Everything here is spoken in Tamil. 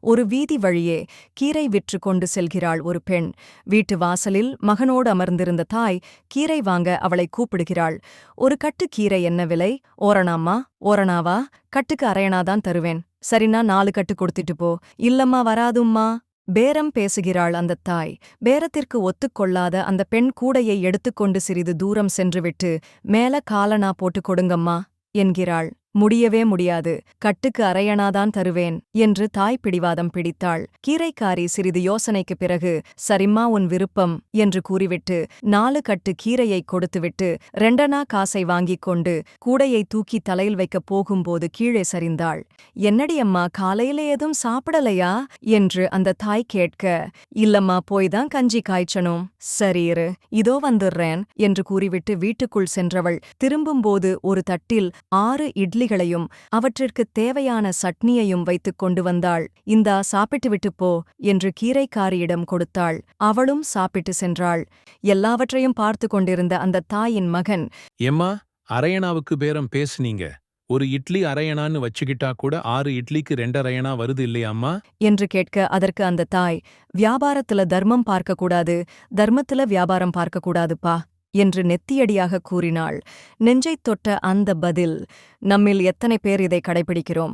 ஒரு வீதி வழியே கீரை விற்று கொண்டு செல்கிறாள் ஒரு பெண். வீட்டு வாசலில் மகனோடு அமர்ந்திருந்த தாய் கீரை வாங்க அவளை கூப்பிடுகிறாள். ஒரு கட்டு கீரை என்ன விலை? ஓரணாம்மா. ஓரணாவா? கட்டுக்கு அரையணாதான் தருவேன். சரினா 4 கட்டு கொடுத்துட்டு போ. இல்லம்மா வராதும்மா. பேரம் பேசுகிறாள் அந்தத் தாய். பேரத்திற்கு ஒத்துக்கொள்ளாத அந்த பெண் கூடையை எடுத்துக்கொண்டு சிறிது தூரம் சென்றுவிட்டு மேல காலணா போட்டுக் கொடுங்கம்மா என்கிறாள். முடியவே முடியாது. கட்டுக்கு அரையணாதான் தருவேன் என்று தாய் பிடிவாதம் பிடித்தாள். கீரைக்காரி சிறிது யோசனைக்குப் பிறகு சரிம்மா உன் விருப்பம் என்று கூறிவிட்டு 4 கட்டு கீரையை கொடுத்துவிட்டு 2 காசை வாங்கிக் கொண்டு கூடையை தூக்கி தலையில் வைக்கப் போகும்போது கீழே சரிந்தாள். என்னடி அம்மா காலையில ஏதும் சாப்பிடலையா என்று அந்த தாய் கேட்க, இல்லம்மா போய்தான் கஞ்சி காய்ச்சணும். சரி இரு, இதோ வந்துடுறேன் என்று கூறிவிட்டு வீட்டுக்குள் சென்றவள் திரும்பும்போது ஒரு தட்டில் 6 இட்லிகளையும் அவற்றிற்குத் தேவையான சட்னியையும் வைத்துக் கொண்டு வந்தாள். இந்தா சாப்பிட்டுவிட்டுப் போ என்று கீரைக்காரியிடம் கொடுத்தாள். அவளும் சாப்பிட்டு சென்றாள். எல்லாவற்றையும் பார்த்து கொண்டிருந்த அந்த தாயின் மகன், எம்மா, அரையணாவுக்கு பேரம் பேசுனீங்க. ஒரு இட்லி அரையணான்னு வச்சுக்கிட்டா கூட 6 இட்லிக்கு 2 அரையணா வருது இல்லையாம்மா என்று கேட்க அதற்கு அந்த தாய், வியாபாரத்துல தர்மம் பார்க்கக்கூடாது, தர்மத்துல வியாபாரம் பார்க்கக்கூடாதுப்பா என்று நெத்தியடியாக கூறினாள். நெஞ்சைத் தொட்ட அந்த பதில், நம்மில் எத்தனை பேர் இதை கடைபிடிக்கிறோம்?